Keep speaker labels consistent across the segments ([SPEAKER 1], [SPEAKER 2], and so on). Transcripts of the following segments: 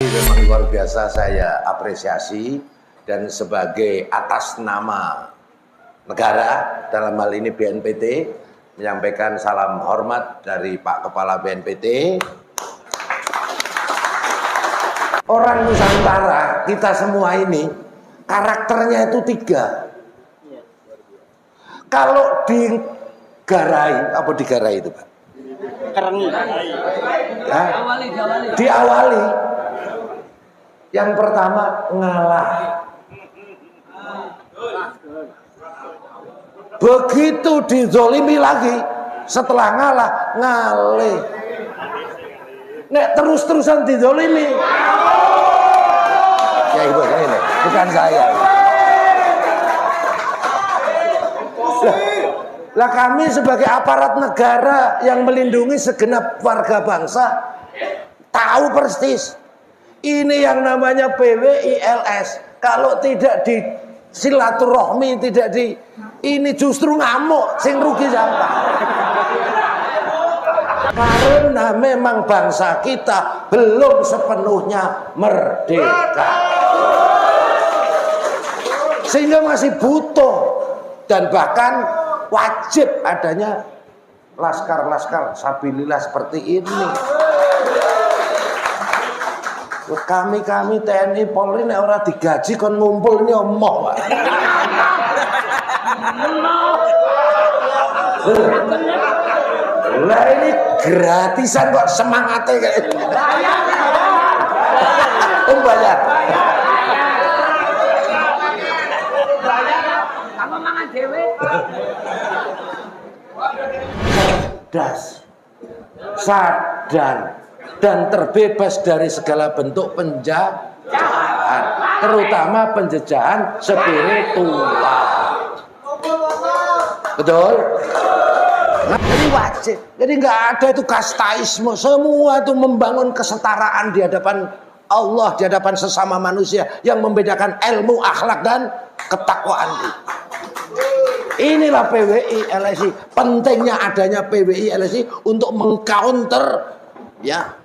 [SPEAKER 1] Memang luar biasa saya apresiasi, dan sebagai atas nama negara dalam hal ini BNPT menyampaikan salam hormat dari Pak Kepala BNPT. Orang Nusantara kita semua ini karakternya itu 3. Kalau digarai, apa digarai itu Pak?
[SPEAKER 2] Kerengi.
[SPEAKER 1] Diawali. Yang pertama ngalah. Begitu dizolimi lagi, setelah ngalah, ngalih. Nek terus-terusan dizolimi. Ya ibu ini, bukan saya. Lah kami sebagai aparat negara yang melindungi segenap warga bangsa tahu persis ini yang namanya PWILS. Kalau tidak di silaturahmi, tidak di ini justru ngamuk, sing rugi siapa? Karena memang bangsa kita belum sepenuhnya merdeka, sehingga masih butuh dan bahkan wajib adanya laskar-laskar sabilillah seperti ini. Kami TNI Polri nek ora digaji kon ngumpul nyomoh, Pak. Lah ini gratisan kok semangatnya kayak ini. Bayar.
[SPEAKER 2] Kamu mangan dhewe.
[SPEAKER 1] Cerdas, sadar, dan terbebas dari segala bentuk penjajahan, terutama penjajahan spiritual. Betul? Jadi wajib. Jadi nggak ada itu kastaisme. Semua itu membangun kesetaraan di hadapan Allah, di hadapan sesama manusia, yang membedakan ilmu, akhlak, dan ketakwaan. Inilah PWI LSI. Pentingnya adanya PWI LSI untuk mengcounter ya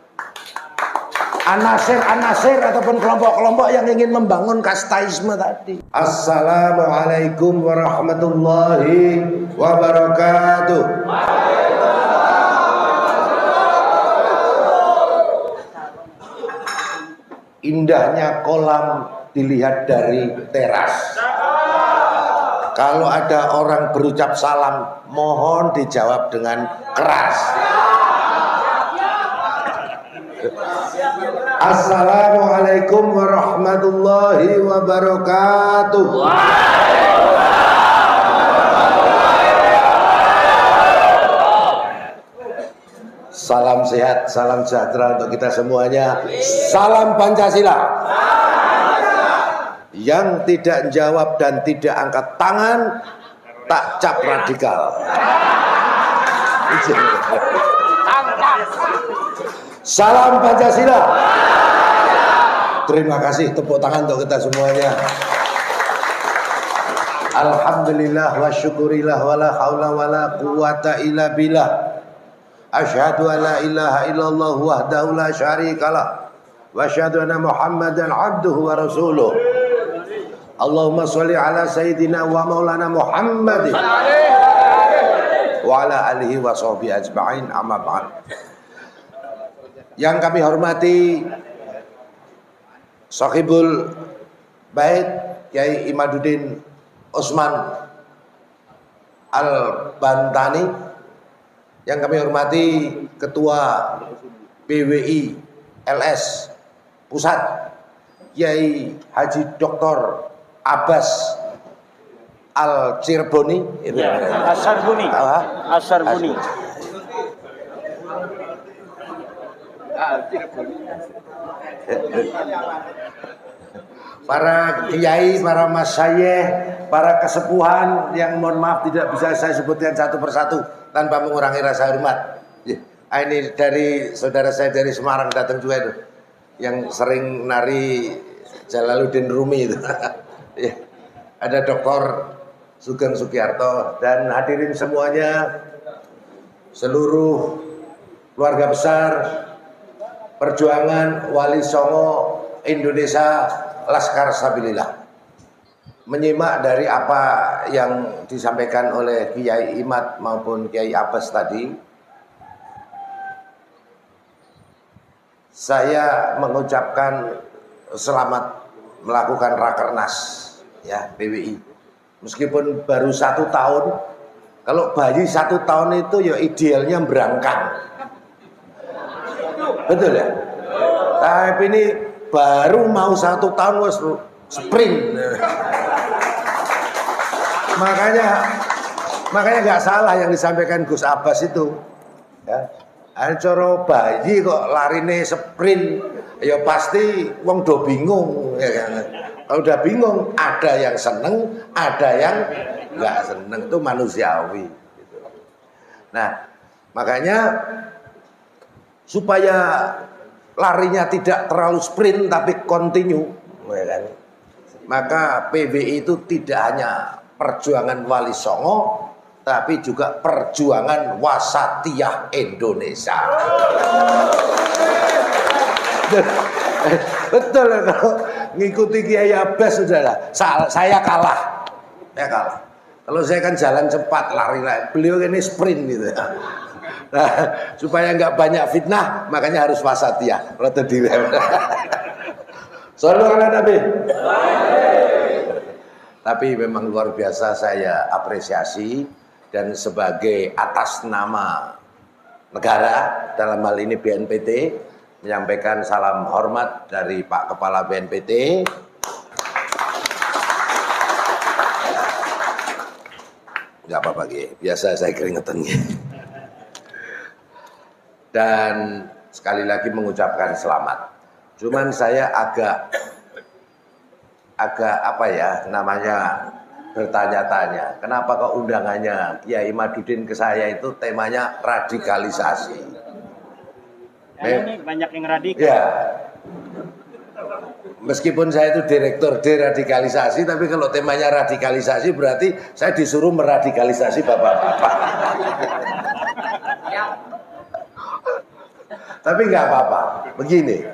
[SPEAKER 1] anasir-anasir ataupun kelompok-kelompok yang ingin membangun kastaisme tadi. Assalamualaikum warahmatullahi wabarakatuh. Indahnya kolam dilihat dari teras. Kalau ada orang berucap salam, mohon dijawab dengan keras. Assalamualaikum warahmatullahi wabarakatuh. Salam sehat, salam sejahtera untuk kita semuanya. Salam Pancasila. Yang tidak jawab dan tidak angkat tangan, tak cap radikal. Salam Pancasila. Terima kasih, tepuk tangan untuk kita semuanya. Alhamdulillah wa syukurillah wa la haula wa la quwata illa billah. Asyhadu an la ilaha illallah wahdahu la syarikalah wa asyhadu anna Muhammadan abduhu wa rasuluh. Allahumma sholli ala sayyidina wa maulana Muhammadin wa ala alihi wa sahbihi ajma'in, amma ba'd. Yang kami hormati Sahibul Bait Kiai Imaduddin Usman Al-Bantani, yang kami hormati Ketua PWI LS Pusat Kiai Haji Dr. Abbas Al-Cireboni,
[SPEAKER 2] Asarbuni. Asarbuni.
[SPEAKER 1] Para kiai, para masyayikh, para kesepuhan yang mohon maaf tidak bisa saya sebutkan satu persatu tanpa mengurangi rasa hormat. Ini dari saudara saya dari Semarang datang juga itu, yang sering nari Jalaluddin Rumi itu. Ada Dr. Sugeng Sugiarto, dan hadirin semuanya, seluruh keluarga besar Perjuangan Wali Songo Indonesia Laskar Sabilillah. Menyimak dari apa yang disampaikan oleh Kiai Imad maupun Kiai Abbas tadi, saya mengucapkan selamat melakukan Rakernas ya PWI. Meskipun baru 1 tahun, kalau bayi 1 tahun itu ya idealnya berangkang, betul ya. Tapi ini baru mau 1 tahun wes sprint. Makanya nggak salah yang disampaikan Gus Abbas itu. Ya, coro bayi kok larine sprint, ya pasti wong do bingung. Ya kan? Kalau udah bingung, ada yang seneng, ada yang nggak seneng, itu manusiawi. Gitu. Nah, makanya supaya larinya tidak terlalu sprint tapi continue, ya kan? Maka PWI itu tidak hanya perjuangan Wali Songo, tapi juga perjuangan wasatiyah Indonesia. Betul, kalau ngikuti Kiai Abbas sudahlah. Saya kalah. Kalau saya kan jalan cepat, lari. Beliau ini sprint gitu. Nah, supaya nggak banyak fitnah, makanya harus wasatiyah. Rada dhewe. Shallallahu ala Nabi. Tapi memang luar biasa saya apresiasi, dan sebagai atas nama negara dalam hal ini BNPT menyampaikan salam hormat dari Pak Kepala BNPT. Nggak apa-apa, biasa saya keringetan. Dan sekali lagi mengucapkan selamat. Cuman saya agak apa ya namanya, bertanya-tanya, kenapa kok undangannya Kiai Imaduddin ke saya itu temanya radikalisasi?
[SPEAKER 2] Ini banyak yang radikal.
[SPEAKER 1] Ya. Meskipun saya itu direktur deradikalisasi, tapi kalau temanya radikalisasi berarti saya disuruh meradikalisasi bapak-bapak. Tapi nggak apa-apa. Begini,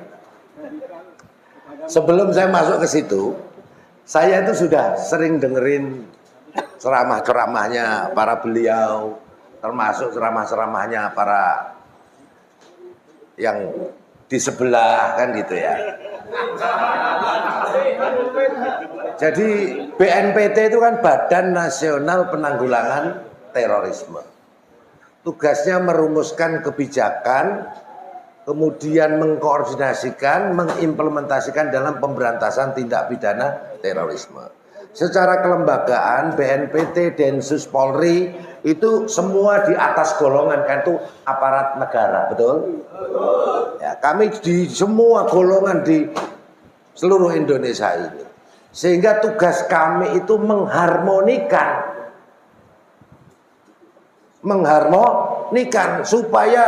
[SPEAKER 1] sebelum saya masuk ke situ, saya itu sudah sering dengerin ceramah-ceramahnya para beliau, termasuk ceramah-ceramahnya para yang di sebelah kan gitu ya. Jadi BNPT itu kan Badan Nasional Penanggulangan Terorisme. Tugasnya merumuskan kebijakan, kemudian mengkoordinasikan, mengimplementasikan dalam pemberantasan tindak pidana terorisme. Secara kelembagaan BNPT, Densus Polri itu semua di atas golongan, kan itu aparat negara, betul? Ya, kami di semua golongan di seluruh Indonesia ini. Sehingga tugas kami itu mengharmonikan supaya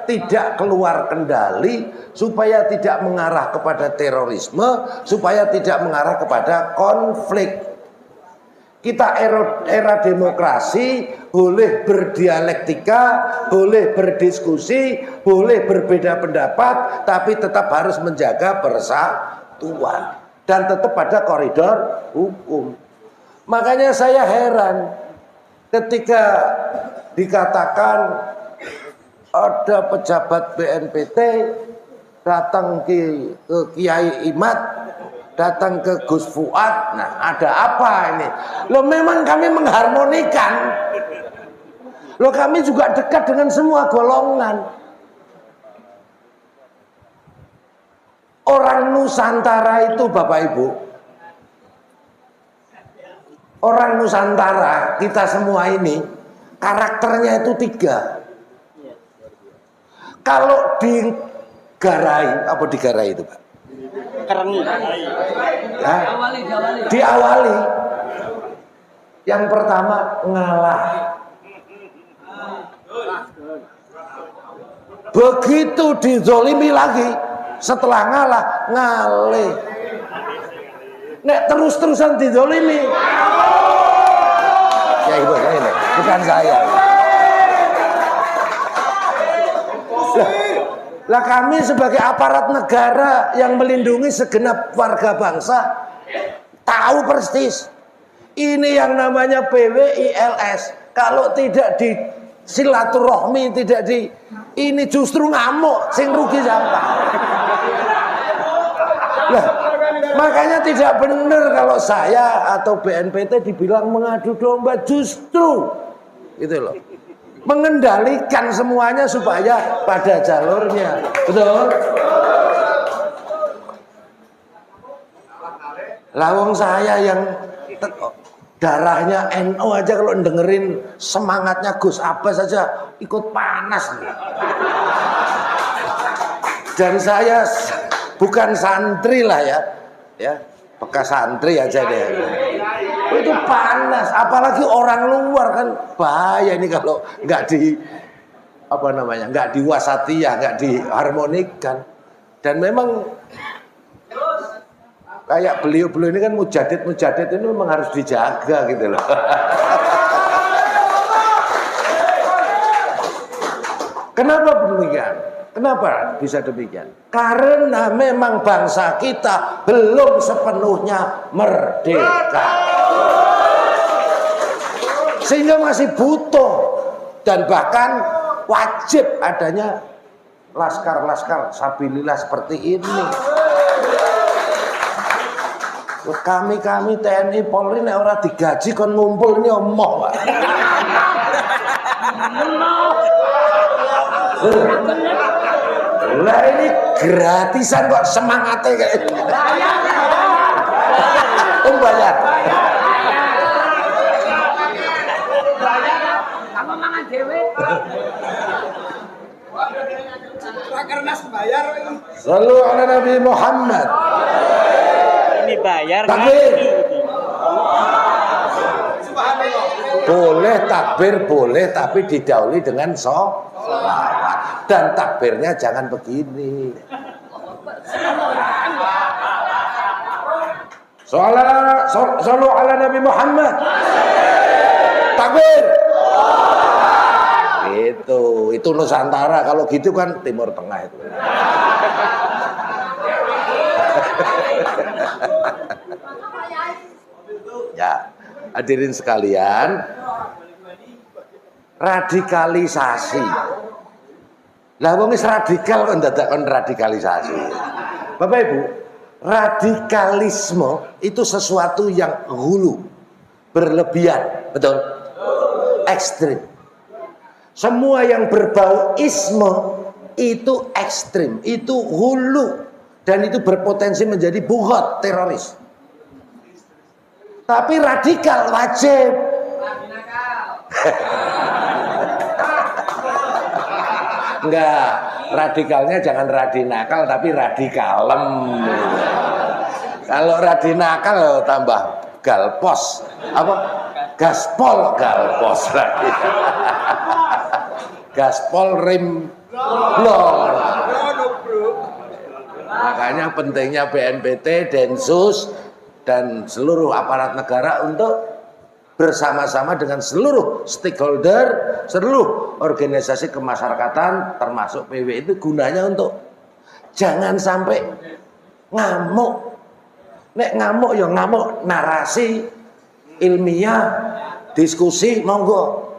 [SPEAKER 1] tidak keluar kendali, supaya tidak mengarah kepada terorisme, supaya tidak mengarah kepada konflik. Kita era demokrasi, boleh berdialektika, boleh berdiskusi, boleh berbeda pendapat, tapi tetap harus menjaga persatuan dan tetap pada koridor hukum. Makanya saya heran ketika dikatakan ada pejabat BNPT datang ke Kiai Imad, datang ke Gus Fuad. Nah, ada apa ini? Loh, memang kami mengharmonikan. Loh, kami juga dekat dengan semua golongan. Orang Nusantara itu, Bapak Ibu, orang Nusantara, kita semua ini, karakternya itu 3. Kalau digarai, apa digarai itu, Pak?
[SPEAKER 2] Kerengi.
[SPEAKER 1] Ya, diawali. Yang pertama ngalah. Begitu dizolimi lagi, setelah ngalah ngalih. Nek terus-terusan dizolimi, Ibu ini, bukan saya. Lah kami sebagai aparat negara yang melindungi segenap warga bangsa tahu persis ini yang namanya PWILS. Kalau tidak di silaturahmi, tidak di ini justru ngamuk, sing rugi siapa? Lah, makanya tidak benar kalau saya atau BNPT dibilang mengadu domba, justru gitu loh. Mengendalikan semuanya supaya pada jalurnya. Betul? Lawang saya yang darahnya NU aja kalau dengerin semangatnya Gus Abbas saja ikut panas nih. Dan saya bukan santri lah ya bekas santri aja deh. Itu panas, apalagi orang luar kan bahaya ini kalau nggak di nggak diwasati ya, nggak diharmonikan. Dan memang kayak beliau ini kan mujadid ini memang harus dijaga gitu loh. Kenapa demikian? Kenapa bisa demikian? Karena memang bangsa kita belum sepenuhnya merdeka. Sehingga masih butuh dan bahkan wajib adanya laskar-laskar sabilillah seperti ini. Kami TNI Polri nek ora digaji kon ngumpul ini omong, Pak. Lah ini gratisan kok semangatnya kayak ini. Bayar. Apa mangan dhewe? Rakernas bayar. Shallu ala Nabi Muhammad.
[SPEAKER 2] Ini bayar.
[SPEAKER 1] Takbir. Boleh takbir boleh, tapi didahului dengan sholawat. Dan takbirnya jangan begini. Shallu ala Nabi Muhammad. Takbir. Itu Nusantara. Kalau gitu kan Timur Tengah itu. Ya, hadirin sekalian, radikalisasi. Lah wong wis radikal kok ndadakon radikalisasi. Bapak Ibu, radikalisme itu sesuatu yang hulu, berlebihan, betul? Ekstrim. Semua yang berbau isme itu ekstrim, itu hulu, dan itu berpotensi menjadi buhot, teroris. Tapi radikal wajib. Enggak, radikalnya jangan radinakal tapi radikalem. Kalau radinakal tambah galpos. Apa? Gaspol galpos lagi. Gaspol rim blong. Makanya pentingnya BNPT, Densus dan seluruh aparat negara untuk bersama-sama dengan seluruh stakeholder, seluruh organisasi kemasyarakatan termasuk PW itu gunanya untuk jangan sampai ngamuk. Nek ngamuk ya ngamuk narasi ilmiah, diskusi monggo.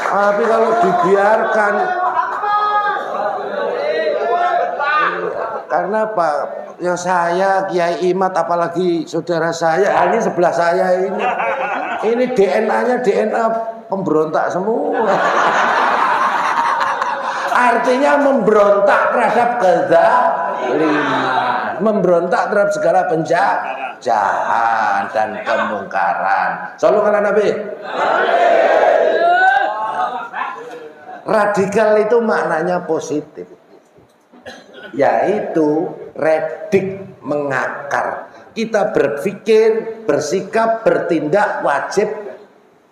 [SPEAKER 1] Tapi kalau dibiarkan, karena apa? Ya saya Kiai Imad apalagi saudara saya, ini sebelah saya ini DNA-nya DNA pemberontak semua. Artinya memberontak terhadap kezaliman, memberontak terhadap segala penjahat dan kemungkaran. Shallu ala Nabi. Radikal itu maknanya positif, yaitu redik, mengakar. Kita berpikir, bersikap, bertindak wajib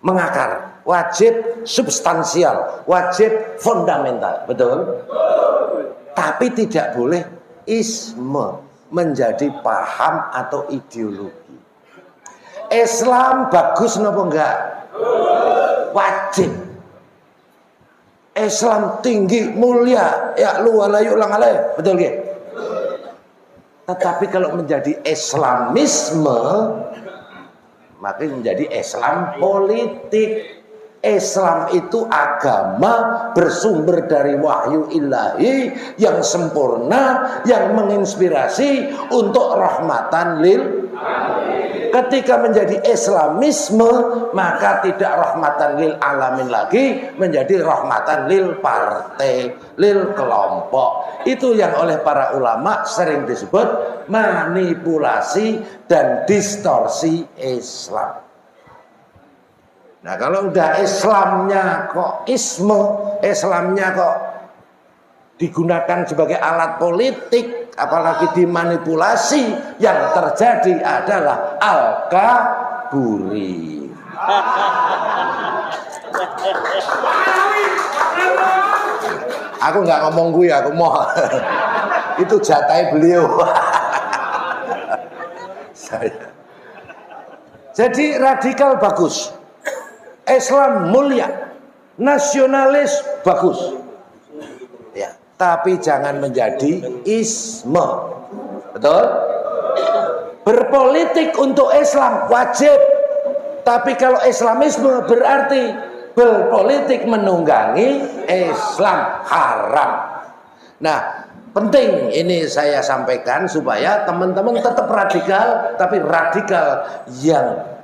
[SPEAKER 1] mengakar, wajib substansial, wajib fundamental, betul? Tapi tidak boleh isme, menjadi paham atau ideologi. Islam bagus napa enggak? Wajib. Islam tinggi, mulia, ya lu walayu ulang alai, betul nggih? Tetapi kalau menjadi Islamisme, maka menjadi Islam politik. Islam itu agama bersumber dari wahyu ilahi yang sempurna, yang menginspirasi untuk rahmatan lil. Ketika menjadi Islamisme, maka tidak rahmatan lil alamin lagi, menjadi rahmatan lil partai, lil kelompok. Itu yang oleh para ulama sering disebut manipulasi dan distorsi Islam. Nah, kalau udah Islamnya kok Islamnya kok digunakan sebagai alat politik, apalagi dimanipulasi, yang terjadi adalah al-kaburi. Aku nggak ngomong gue, aku mau itu jatai beliau. Saya. Jadi radikal bagus. Islam mulia, nasionalis bagus, ya. Tapi jangan menjadi isme, betul? Berpolitik untuk Islam wajib, tapi kalau Islamisme berarti berpolitik menunggangi Islam, haram. Nah, penting ini saya sampaikan supaya teman-teman tetap radikal, tapi radikal yang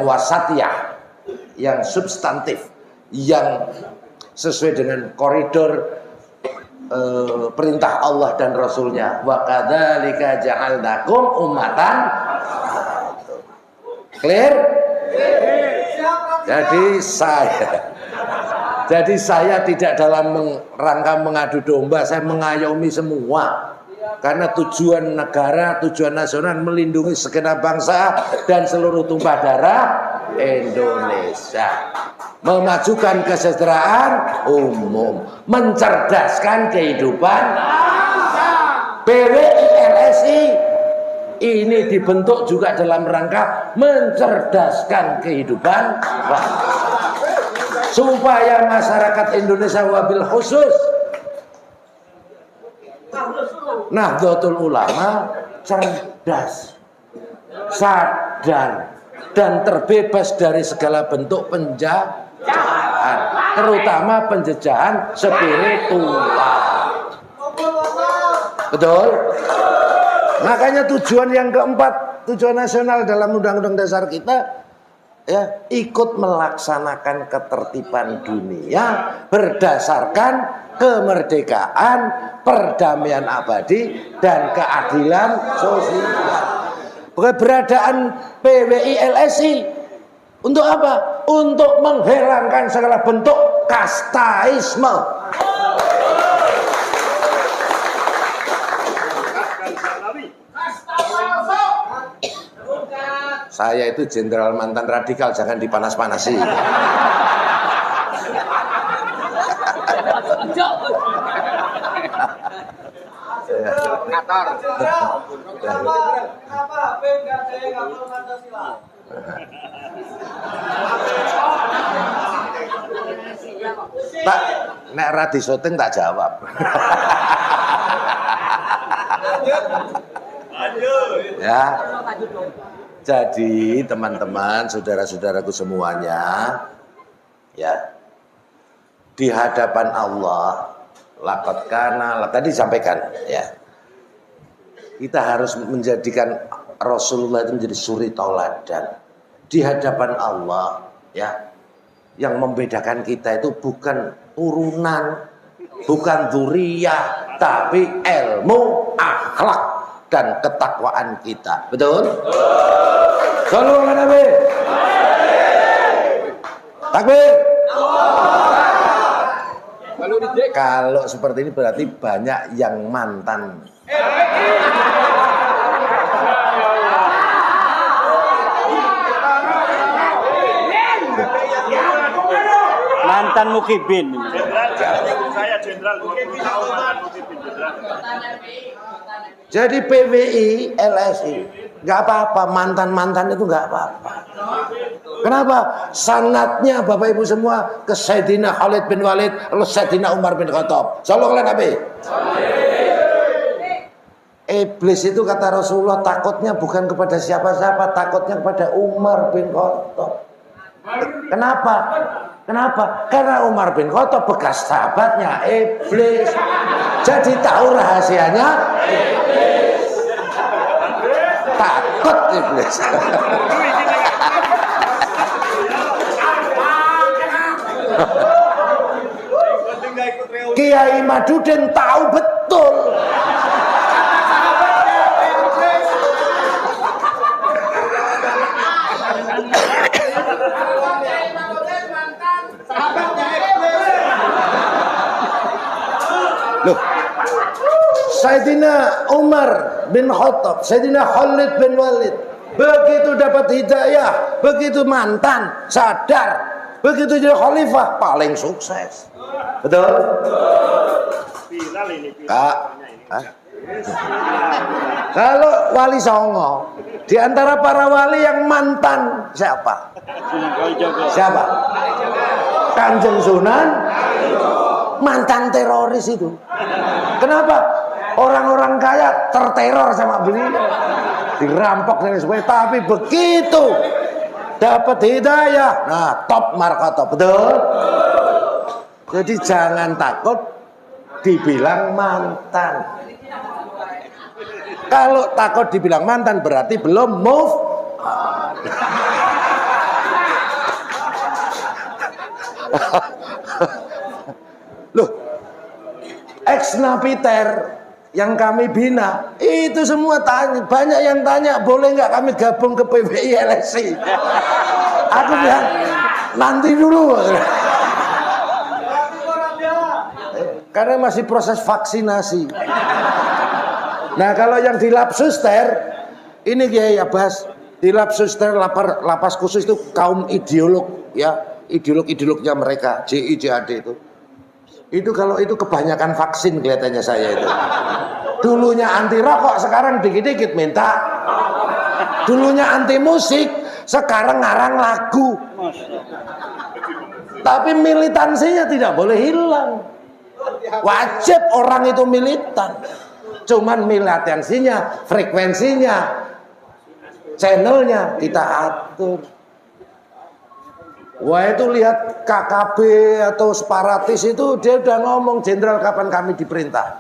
[SPEAKER 1] wasatiyah, yang substantif, yang sesuai dengan koridor perintah Allah dan Rasulnya. Wa kadzalika ja'alnakum ummatan. Clear? Jadi saya tidak dalam rangka mengadu domba, saya mengayomi semua. Karena tujuan negara, tujuan nasional melindungi segenap bangsa dan seluruh tumpah darah Indonesia. Memajukan kesejahteraan umum, mencerdaskan kehidupan PWI LSI ini dibentuk juga dalam rangka mencerdaskan kehidupan bangsa. Supaya masyarakat Indonesia wabil khusus Nahdlatul Ulama cerdas, sadar, dan terbebas dari segala bentuk penjajahan, terutama penjajahan spiritual. Betul? Makanya tujuan yang keempat, tujuan nasional dalam Undang-Undang Dasar kita, ya, ikut melaksanakan ketertiban dunia berdasarkan kemerdekaan, perdamaian abadi, dan keadilan sosial. Keberadaan PWI LSI untuk apa? Untuk menghilangkan segala bentuk kastaisme. Saya itu jenderal mantan radikal, jangan dipanas-panasi.
[SPEAKER 3] Ngator.
[SPEAKER 4] Kenapa BMKG nggak perlu Pancasila?
[SPEAKER 1] Tak, nek radi syuting tak jawab. Ya. Jadi teman-teman, saudara-saudaraku semuanya, ya, di hadapan Allah, laqad kana, tadi disampaikan, ya, kita harus menjadikan Rasulullah itu menjadi suri tauladan di hadapan Allah, ya. Yang membedakan kita itu bukan turunan, bukan dzurriyyah, tapi ilmu, akhlak, dan ketakwaan kita. Betul? Shallallahu alaihi Nabi. Takbir. Kalau seperti ini berarti banyak yang mantan.
[SPEAKER 2] Mantan Mukibin.
[SPEAKER 3] Saya jenderal Mukibin.
[SPEAKER 1] Jadi PWI LSI Nggak apa-apa, mantan-mantan itu nggak apa-apa. Kenapa? Sanadnya Bapak Ibu semua ke Sayyidina Khalid bin Walid, lalu Sayyidina Umar bin Khattab. Sallallahu alaihi Nabi. Iblis itu kata Rasulullah takutnya bukan kepada siapa-siapa, takutnya kepada Umar bin Khattab. Kenapa? Kenapa? Karena Umar bin Khattab bekas sahabatnya Iblis. Jadi tahu rahasianya Iblis. Takut Iblis. Kiai Madudin tahu betul. Loh, Sayyidina Umar bin Khattab, Sayyidina Khalid bin Walid, begitu dapat hidayah, begitu mantan, sadar, begitu jadi khalifah, paling sukses. Betul? Kak, kalau wali songo, di antara para wali yang mantan siapa? Siapa? Kanjeng Sunan. Mantan teroris itu. Kenapa? Orang-orang kaya terteror sama beliau, dirampok dan sebagainya. Tapi begitu dapat hidayah, nah top markotop, betul. Jadi jangan takut dibilang mantan. Kalau takut dibilang mantan berarti belum move on. Loh, ex-napiter yang kami bina itu semua tanya, banyak yang tanya boleh nggak kami gabung ke PBI LSI. Aku bilang nanti dulu, karena masih proses vaksinasi. Nah kalau yang di Lapsuster ini Kiai Abbas, di Lapsuster lapas khusus itu kaum ideolog ya, ideolognya mereka JIJAD itu kalau itu kebanyakan vaksin kelihatannya saya itu. Dulunya anti rokok, sekarang dikit-dikit minta. Dulunya anti musik, sekarang ngarang lagu. Tapi militansinya tidak boleh hilang. Wajib orang itu militan. Cuman militansinya, frekuensinya, channelnya kita atur. Wah itu lihat KKB atau separatis itu dia udah ngomong, jenderal kapan kami diperintah.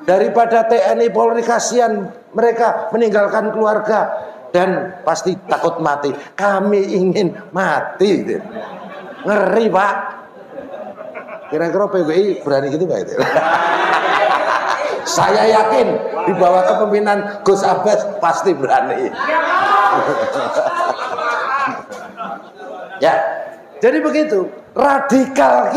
[SPEAKER 1] Daripada TNI Polri kasihan mereka meninggalkan keluarga dan pasti takut mati. Kami ingin mati. Ngeri Pak. Kira-kira PBI berani gitu Pak itu? Saya yakin di bawah kepemimpinan Gus Abbas pasti berani. Ya, jadi begitu. Radikal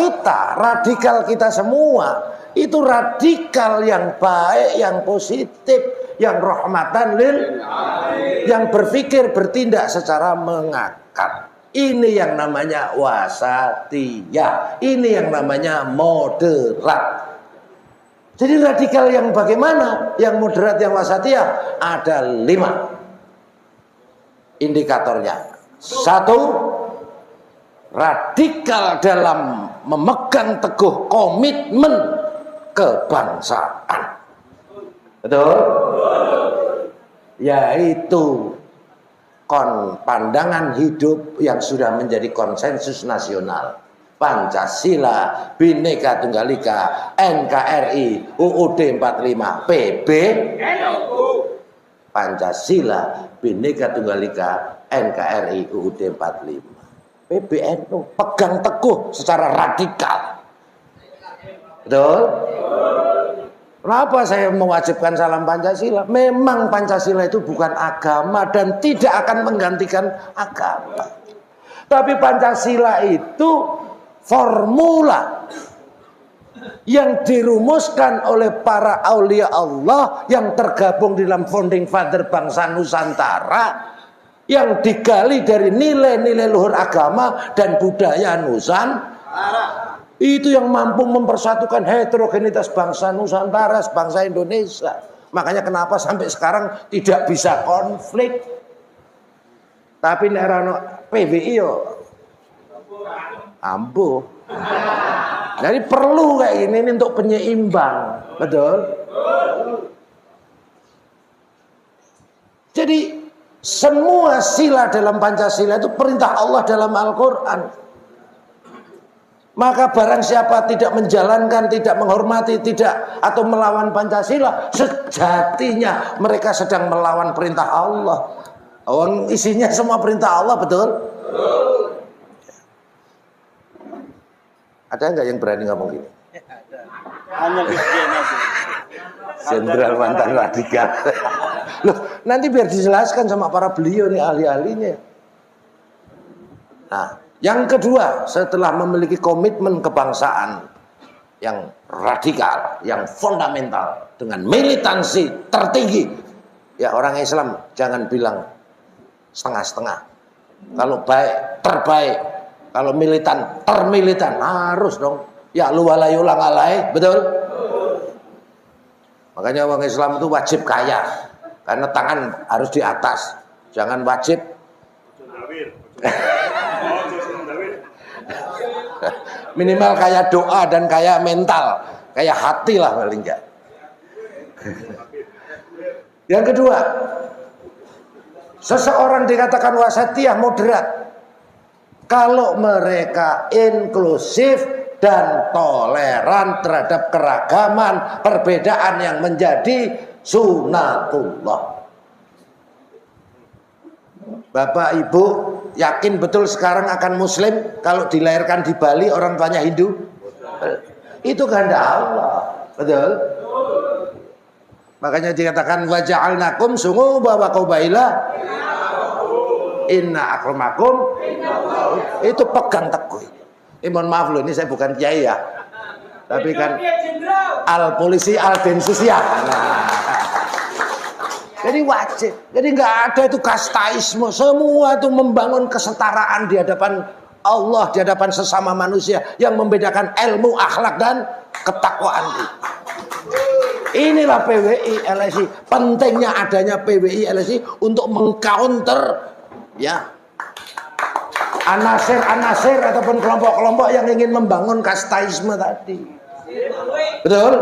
[SPEAKER 1] kita semua itu radikal yang baik, yang positif, yang rahmatan lil, yang berpikir bertindak secara mengakar. Ini yang namanya wasatiyah. Ini yang namanya moderat. Jadi radikal yang bagaimana? Yang moderat, yang wasatiyah ada 5 indikatornya. 1, radikal dalam memegang teguh komitmen kebangsaan. Betul? Yaitu pandangan hidup yang sudah menjadi konsensus nasional. Pancasila, Bhinneka Tunggal Ika, NKRI, UUD 45, PBNU. Pancasila, Bhinneka Tunggal Ika, NKRI, UUD 45. PBNU pegang teguh secara radikal. Betul? Kenapa saya mewajibkan salam Pancasila? Memang Pancasila itu bukan agama dan tidak akan menggantikan agama. Tapi Pancasila itu formula yang dirumuskan oleh para aulia Allah yang tergabung dalam founding father bangsa Nusantara, yang digali dari nilai-nilai luhur agama dan budaya Nusantara. Itu yang mampu mempersatukan heterogenitas bangsa Nusantara, bangsa Indonesia. Makanya kenapa sampai sekarang tidak bisa konflik. Tapi nek ono PBI yo ampuh. Jadi perlu kayak gini ini untuk penyeimbang, betul? Jadi semua sila dalam Pancasila itu perintah Allah dalam Al-Quran. Maka barang siapa tidak menjalankan, tidak menghormati, tidak atau melawan Pancasila, sejatinya mereka sedang melawan perintah Allah. Isinya semua perintah Allah, betul? Ada nggak yang berani ngomong gini?
[SPEAKER 2] Hanya Christian aja.
[SPEAKER 1] Jenderal mantan radikal. Loh, nanti biar dijelaskan sama para beliau nih ahli-ahlinya. Nah, yang kedua, setelah memiliki komitmen kebangsaan yang radikal, yang fundamental, dengan militansi tertinggi, ya orang Islam jangan bilang setengah-setengah. Kalau baik, terbaik. Kalau militan, termilitan. Harus dong. Ya lu walayulang alai, betul? Makanya orang Islam itu wajib kaya. Karena tangan harus di atas. Jangan wajib minimal kayak doa dan kayak mental, kayak hati lah paling enggak. Yang kedua, seseorang dikatakan wasatiyah moderat kalau mereka inklusif dan toleran terhadap keragaman perbedaan yang menjadi sunatullah. Bapak Ibu yakin betul sekarang akan muslim kalau dilahirkan di Bali orang tuanya Hindu? Itu kehendak Allah, betul? Makanya dikatakan waja'alnakum sungguh bahwa qabaila inna akramakum, itu pegang teguh. Mohon maaf loh, ini saya bukan kiai ya, tapi kan al polisi al densusia. Jadi wajib, jadi nggak ada itu kastaisme, semua itu membangun kesetaraan di hadapan Allah, di hadapan sesama manusia, yang membedakan ilmu, akhlak dan ketakwaan. Inilah PWI LSI, pentingnya adanya PWI LSI untuk mengcounter ya anasir ataupun kelompok-kelompok yang ingin membangun kastaisme tadi. Betul?